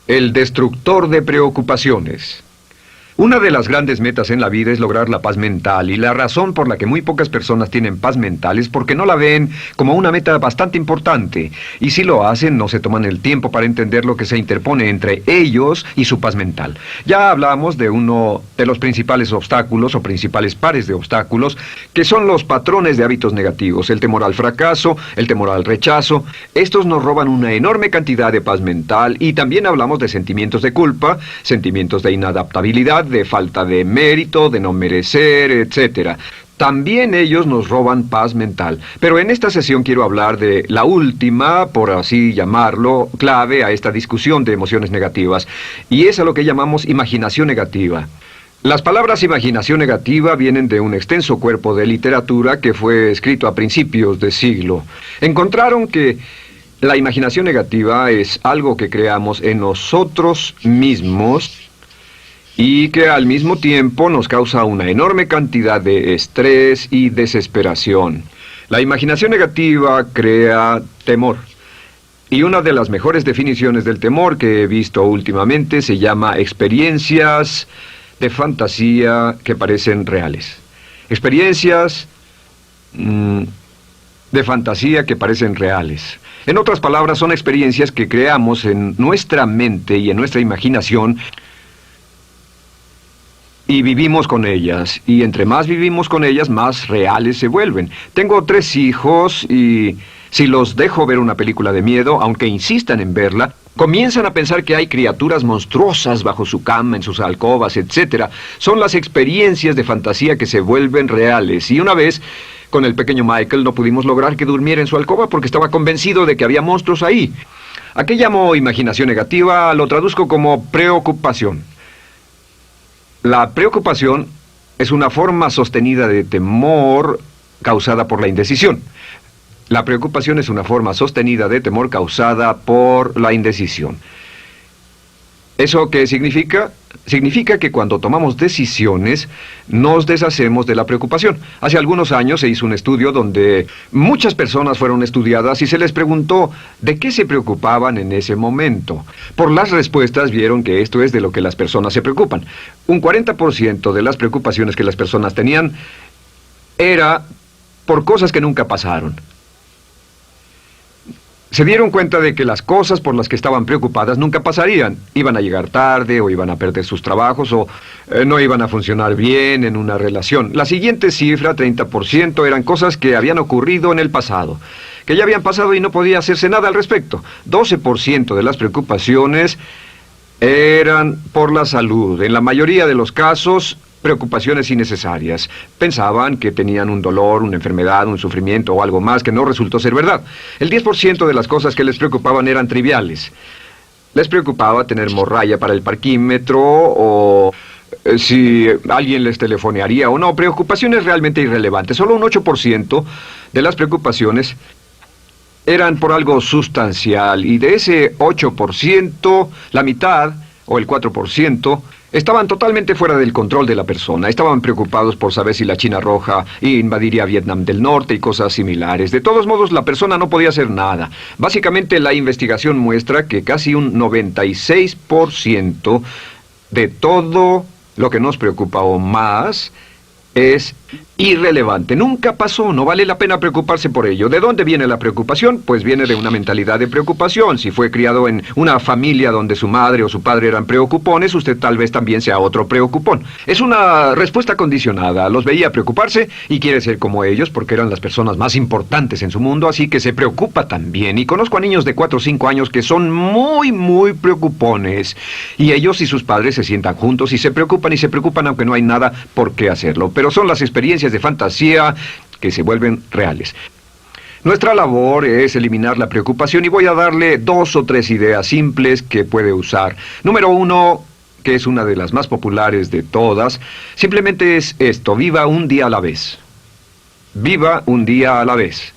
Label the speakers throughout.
Speaker 1: El destructor de preocupaciones. Una de las grandes metas en la vida es lograr la paz mental, y la razón por la que muy pocas personas tienen paz mental es porque no la ven como una meta bastante importante, y si lo hacen no se toman el tiempo para entender lo que se interpone entre ellos y su paz mental. Ya hablamos de uno de los principales obstáculos o principales pares de obstáculos, que son los patrones de hábitos negativos, el temor al fracaso, el temor al rechazo. Estos nos roban una enorme cantidad de paz mental, y también hablamos de sentimientos de culpa, sentimientos de inadaptabilidad, de falta de mérito, de no merecer, etc. También ellos nos roban paz mental. Pero en esta sesión quiero hablar de la última, por así llamarlo, clave a esta discusión de emociones negativas, y es a lo que llamamos imaginación negativa. Las palabras imaginación negativa vienen de un extenso cuerpo de literatura que fue escrito a principios de siglo. Encontraron que la imaginación negativa es algo que creamos en nosotros mismos y que al mismo tiempo nos causa una enorme cantidad de estrés y desesperación. La imaginación negativa crea temor. Y una de las mejores definiciones del temor que he visto últimamente se llama experiencias de fantasía que parecen reales. Experiencias de fantasía que parecen reales. En otras palabras, son experiencias que creamos en nuestra mente y en nuestra imaginación, y vivimos con ellas, y entre más vivimos con ellas, más reales se vuelven. Tengo 3 hijos, y si los dejo ver una película de miedo, aunque insistan en verla, comienzan a pensar que hay criaturas monstruosas bajo su cama, en sus alcobas, etc. Son las experiencias de fantasía que se vuelven reales. Y una vez, con el pequeño Michael, no pudimos lograr que durmiera en su alcoba porque estaba convencido de que había monstruos ahí. ¿A qué llamo imaginación negativa? Lo traduzco como preocupación. La preocupación es una forma sostenida de temor causada por la indecisión. La preocupación es una forma sostenida de temor causada por la indecisión. ¿Eso qué significa? Significa que cuando tomamos decisiones, nos deshacemos de la preocupación. Hace algunos años se hizo un estudio donde muchas personas fueron estudiadas y se les preguntó de qué se preocupaban en ese momento. Por las respuestas vieron que esto es de lo que las personas se preocupan. Un 40% de las preocupaciones que las personas tenían era por cosas que nunca pasaron. Se dieron cuenta de que las cosas por las que estaban preocupadas nunca pasarían. Iban a llegar tarde, o iban a perder sus trabajos, o no iban a funcionar bien en una relación. La siguiente cifra, 30%, eran cosas que habían ocurrido en el pasado, que ya habían pasado y no podía hacerse nada al respecto. 12% de las preocupaciones eran por la salud. En la mayoría de los casos, preocupaciones innecesarias. Pensaban que tenían un dolor, una enfermedad, un sufrimiento o algo más que no resultó ser verdad. El 10% de las cosas que les preocupaban eran triviales. Les preocupaba tener morralla para el parquímetro, o si alguien les telefonearía o no. Preocupaciones realmente irrelevantes. Solo un 8% de las preocupaciones eran por algo sustancial, y de ese 8%, la mitad, o el 4%, estaban totalmente fuera del control de la persona. Estaban preocupados por saber si la China Roja invadiría Vietnam del Norte y cosas similares. De todos modos, la persona no podía hacer nada. Básicamente, la investigación muestra que casi un 96% de todo lo que nos preocupa o más es irrelevante. Nunca pasó, no vale la pena preocuparse por ello. ¿De dónde viene la preocupación? Pues viene de una mentalidad de preocupación. Si fue criado en una familia donde su madre o su padre eran preocupones, usted tal vez también sea otro preocupón. Es una respuesta condicionada. Los veía preocuparse y quiere ser como ellos porque eran las personas más importantes en su mundo, así que se preocupa también. Y conozco a niños de 4 o 5 años que son muy preocupones. Y ellos y sus padres se sientan juntos y se preocupan aunque no hay nada por qué hacerlo. Pero son las experiencias de fantasía que se vuelven reales. Nuestra labor es eliminar la preocupación, y voy a darle 2 o 3 ideas simples que puede usar. Número 1, que es una de las más populares de todas, simplemente es esto: viva un día a la vez. Viva un día a la vez.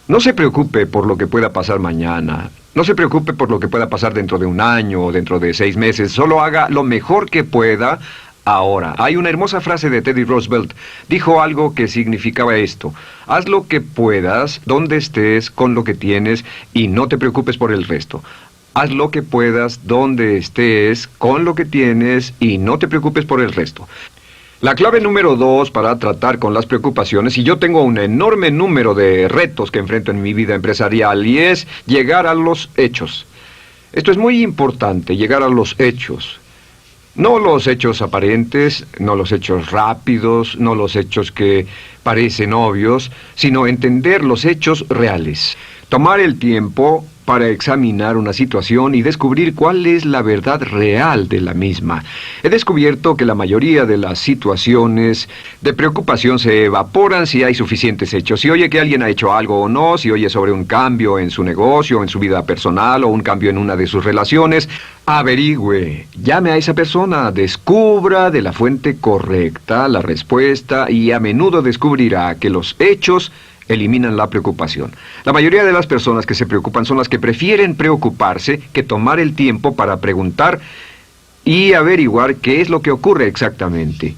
Speaker 1: No se preocupe por lo que pueda pasar mañana. No se preocupe por lo que pueda pasar dentro de un año o dentro de 6 meses. Solo haga lo mejor que pueda ahora. Hay una hermosa frase de Teddy Roosevelt. Dijo algo que significaba esto: haz lo que puedas, donde estés, con lo que tienes, y no te preocupes por el resto. Haz lo que puedas, donde estés, con lo que tienes y no te preocupes por el resto. La clave número 2 para tratar con las preocupaciones, y yo tengo un enorme número de retos que enfrento en mi vida empresarial, y es llegar a los hechos. Esto es muy importante, llegar a los hechos. No los hechos aparentes, no los hechos rápidos, no los hechos que parecen obvios, sino entender los hechos reales. Tomar el tiempo para examinar una situación y descubrir cuál es la verdad real de la misma. He descubierto que la mayoría de las situaciones de preocupación se evaporan si hay suficientes hechos. Si oye que alguien ha hecho algo o no, si oye sobre un cambio en su negocio, en su vida personal o un cambio en una de sus relaciones, averigüe, llame a esa persona, descubra de la fuente correcta la respuesta y a menudo descubrirá que los hechos eliminan la preocupación. La mayoría de las personas que se preocupan son las que prefieren preocuparse que tomar el tiempo para preguntar y averiguar qué es lo que ocurre exactamente.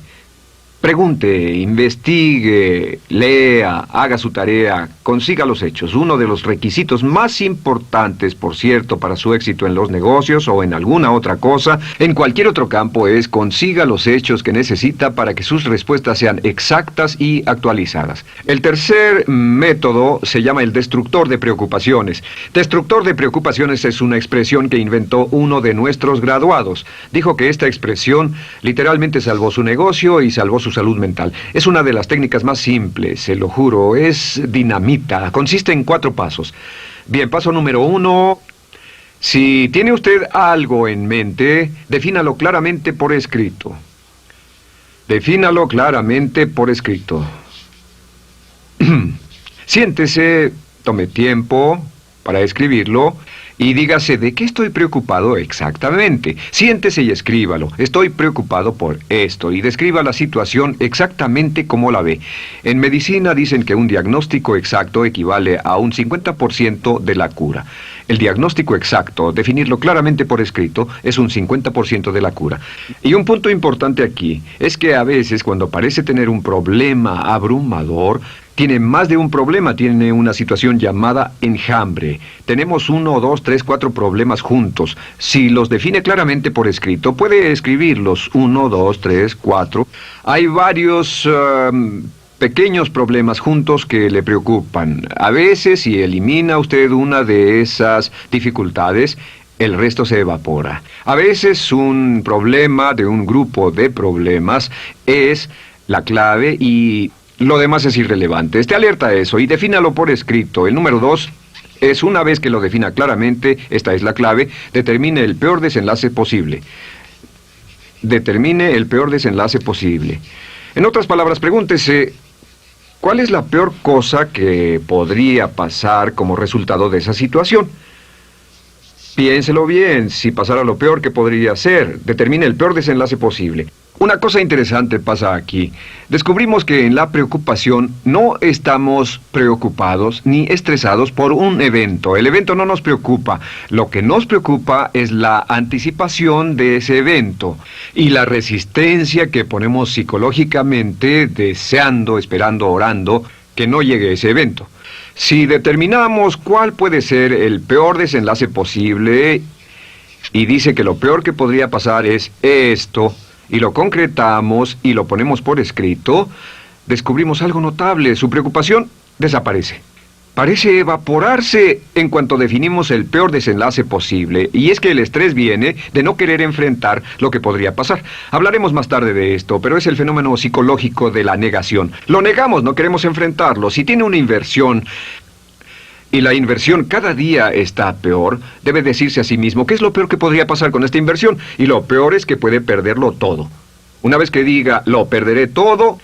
Speaker 1: Pregunte, investigue, lea, haga su tarea, consiga los hechos. Uno de los requisitos más importantes, por cierto, para su éxito en los negocios o en alguna otra cosa, en cualquier otro campo, es consiga los hechos que necesita para que sus respuestas sean exactas y actualizadas. El tercer método se llama el destructor de preocupaciones. Destructor de preocupaciones es una expresión que inventó uno de nuestros graduados. Dijo que esta expresión literalmente salvó su negocio y salvó su salud mental. Es una de las técnicas más simples, se lo juro, es dinamita. Consiste en 4 pasos. Bien, paso número 1. Si tiene usted algo en mente, defínalo claramente por escrito. Defínalo claramente por escrito. Siéntese, tome tiempo para escribirlo y dígase de qué estoy preocupado exactamente. Siéntese y escríbalo. Estoy preocupado por esto y describa la situación exactamente como la ve. En medicina dicen que un diagnóstico exacto equivale a un 50% de la cura. El diagnóstico exacto, definirlo claramente por escrito, es un 50% de la cura. Y un punto importante aquí es que a veces cuando parece tener un problema abrumador, tiene más de un problema, tiene una situación llamada enjambre. Tenemos 1, 2, 3, 4 problemas juntos. Si los define claramente por escrito, puede escribirlos 1, 2, 3, 4. Hay varios pequeños problemas juntos que le preocupan. A veces, si elimina usted una de esas dificultades, el resto se evapora. A veces un problema de un grupo de problemas es la clave y lo demás es irrelevante. Esté alerta a eso y defínalo por escrito. El número 2 es, una vez que lo defina claramente, esta es la clave, determine el peor desenlace posible. Determine el peor desenlace posible. En otras palabras, pregúntese, ¿cuál es la peor cosa que podría pasar como resultado de esa situación? Piénselo bien, si pasara lo peor que podría ser, determine el peor desenlace posible. Una cosa interesante pasa aquí. Descubrimos que en la preocupación no estamos preocupados ni estresados por un evento. El evento no nos preocupa. Lo que nos preocupa es la anticipación de ese evento y la resistencia que ponemos psicológicamente deseando, esperando, orando que no llegue ese evento. Si determinamos cuál puede ser el peor desenlace posible y dice que lo peor que podría pasar es esto, y lo concretamos y lo ponemos por escrito, descubrimos algo notable. Su preocupación desaparece. Parece evaporarse en cuanto definimos el peor desenlace posible, y es que el estrés viene de no querer enfrentar lo que podría pasar. Hablaremos más tarde de esto, pero es el fenómeno psicológico de la negación. Lo negamos, no queremos enfrentarlo. Si tiene una inversión y la inversión cada día está peor, debe decirse a sí mismo, ¿qué es lo peor que podría pasar con esta inversión? Y lo peor es que puede perderlo todo. Una vez que diga, lo perderé todo,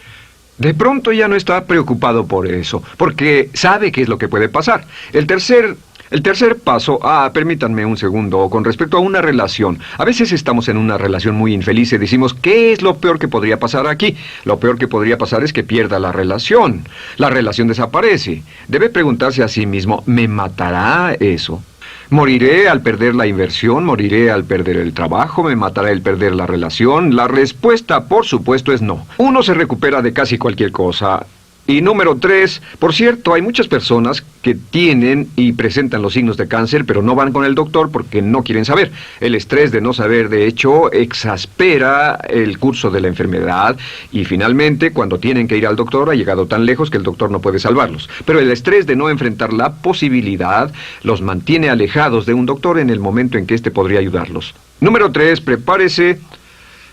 Speaker 1: de pronto ya no está preocupado por eso, porque sabe qué es lo que puede pasar. El tercer paso, permítanme un segundo, con respecto a una relación. A veces estamos en una relación muy infeliz y decimos, ¿qué es lo peor que podría pasar aquí? Lo peor que podría pasar es que pierda la relación. La relación desaparece. Debe preguntarse a sí mismo, ¿me matará eso? ¿Moriré al perder la inversión? ¿Moriré al perder el trabajo? ¿Me matará el perder la relación? La respuesta, por supuesto, es no. Uno se recupera de casi cualquier cosa. Y número 3, por cierto, hay muchas personas que tienen y presentan los signos de cáncer, pero no van con el doctor porque no quieren saber. El estrés de no saber, de hecho, exaspera el curso de la enfermedad y finalmente, cuando tienen que ir al doctor, ha llegado tan lejos que el doctor no puede salvarlos. Pero el estrés de no enfrentar la posibilidad los mantiene alejados de un doctor en el momento en que éste podría ayudarlos. Número 3, prepárese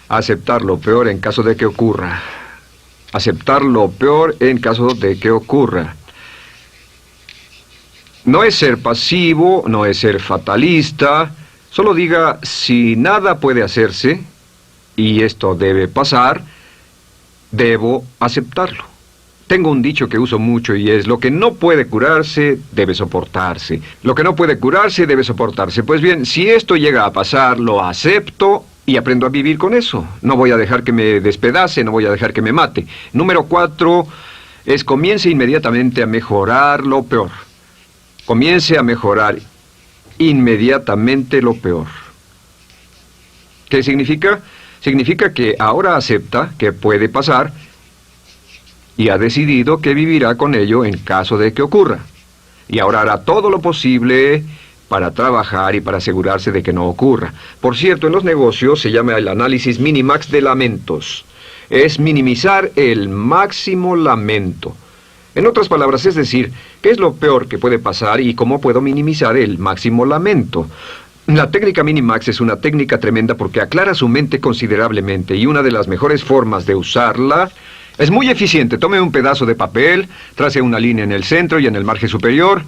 Speaker 1: a aceptar lo peor en caso de que ocurra. Aceptar lo peor en caso de que ocurra. No es ser pasivo, no es ser fatalista. Solo diga, si nada puede hacerse, y esto debe pasar, debo aceptarlo. Tengo un dicho que uso mucho y es, lo que no puede curarse, debe soportarse. Lo que no puede curarse, debe soportarse. Pues bien, si esto llega a pasar, lo acepto y aprendo a vivir con eso. No voy a dejar que me despedace, no voy a dejar que me mate. Número 4 es comience inmediatamente a mejorar lo peor. Comience a mejorar inmediatamente lo peor. ¿Qué significa? Significa que ahora acepta que puede pasar y ha decidido que vivirá con ello en caso de que ocurra. Y ahora hará todo lo posible para trabajar y para asegurarse de que no ocurra. Por cierto, en los negocios se llama el análisis minimax de lamentos. Es minimizar el máximo lamento. En otras palabras, es decir, ¿qué es lo peor que puede pasar y cómo puedo minimizar el máximo lamento? La técnica Minimax es una técnica tremenda porque aclara su mente considerablemente y una de las mejores formas de usarla es muy eficiente. Tome un pedazo de papel, trace una línea en el centro y en el margen superior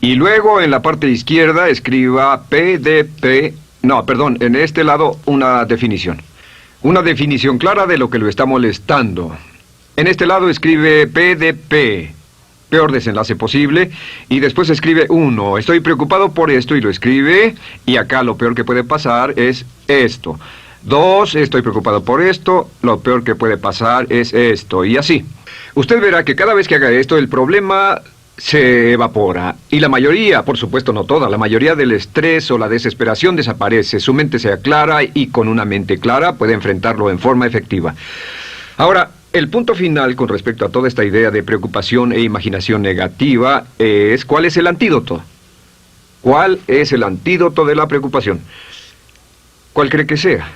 Speaker 1: y luego en la parte izquierda escriba en este lado una definición. Una definición clara de lo que lo está molestando. En este lado escribe PDP, peor desenlace posible, y después escribe 1, estoy preocupado por esto, y lo escribe, y acá lo peor que puede pasar es esto. 2, estoy preocupado por esto, lo peor que puede pasar es esto, y así. Usted verá que cada vez que haga esto, el problema se evapora, y la mayoría, por supuesto no toda, la mayoría del estrés o la desesperación desaparece, su mente se aclara, y con una mente clara puede enfrentarlo en forma efectiva. Ahora, el punto final con respecto a toda esta idea de preocupación e imaginación negativa es ¿cuál es el antídoto? ¿Cuál es el antídoto de la preocupación? ¿Cuál cree que sea?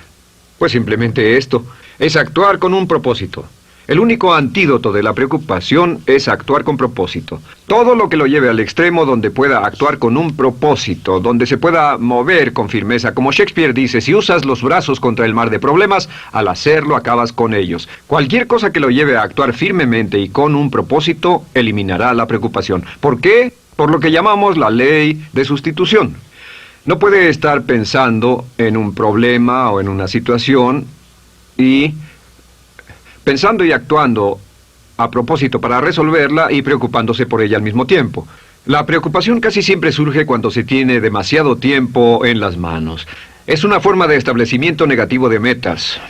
Speaker 1: Pues simplemente esto, es actuar con un propósito. El único antídoto de la preocupación es actuar con propósito. Todo lo que lo lleve al extremo donde pueda actuar con un propósito, donde se pueda mover con firmeza. Como Shakespeare dice, si usas los brazos contra el mar de problemas, al hacerlo acabas con ellos. Cualquier cosa que lo lleve a actuar firmemente y con un propósito, eliminará la preocupación. ¿Por qué? Por lo que llamamos la ley de sustitución. No puede estar pensando en un problema o en una situación y pensando y actuando a propósito para resolverla y preocupándose por ella al mismo tiempo. La preocupación casi siempre surge cuando se tiene demasiado tiempo en las manos. Es una forma de establecimiento negativo de metas.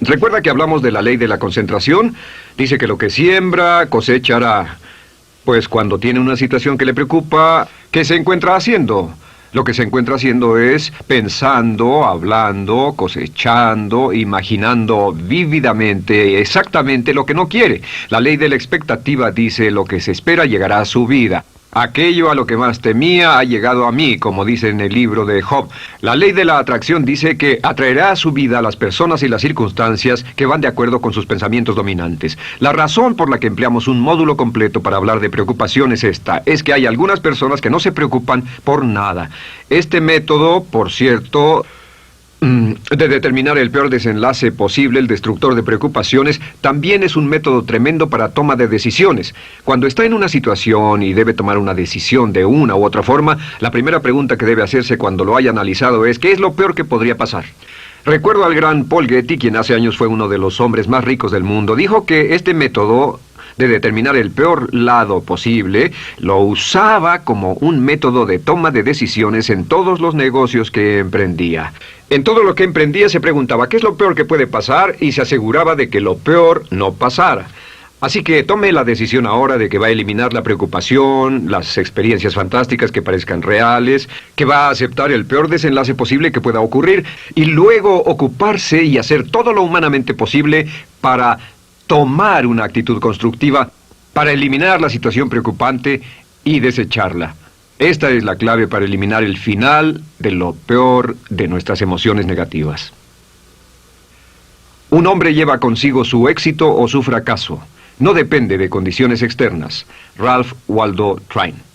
Speaker 1: ¿Recuerda que hablamos de la ley de la concentración? Dice que lo que siembra, cosechará. Pues cuando tiene una situación que le preocupa, ¿qué se encuentra haciendo? Lo que se encuentra haciendo es pensando, hablando, cosechando, imaginando vívidamente exactamente lo que no quiere. La ley de la expectativa dice lo que se espera llegará a su vida. Aquello a lo que más temía ha llegado a mí, como dice en el libro de Job. La ley de la atracción dice que atraerá a su vida a las personas y las circunstancias que van de acuerdo con sus pensamientos dominantes. La razón por la que empleamos un módulo completo para hablar de preocupación es esta, es que hay algunas personas que no se preocupan por nada. Este método, por cierto, de determinar el peor desenlace posible, el destructor de preocupaciones, también es un método tremendo para toma de decisiones. Cuando está en una situación y debe tomar una decisión de una u otra forma, la primera pregunta que debe hacerse cuando lo haya analizado es ¿qué es lo peor que podría pasar? Recuerdo al gran Paul Getty, quien hace años fue uno de los hombres más ricos del mundo, dijo que este método de determinar el peor lado posible, lo usaba como un método de toma de decisiones en todos los negocios que emprendía. En todo lo que emprendía se preguntaba ¿qué es lo peor que puede pasar? Y se aseguraba de que lo peor no pasara. Así que tome la decisión ahora de que va a eliminar la preocupación, las experiencias fantásticas que parezcan reales, que va a aceptar el peor desenlace posible que pueda ocurrir y luego ocuparse y hacer todo lo humanamente posible para tomar una actitud constructiva para eliminar la situación preocupante y desecharla. Esta es la clave para eliminar el final de lo peor de nuestras emociones negativas. Un hombre lleva consigo su éxito o su fracaso. No depende de condiciones externas. Ralph Waldo Trine.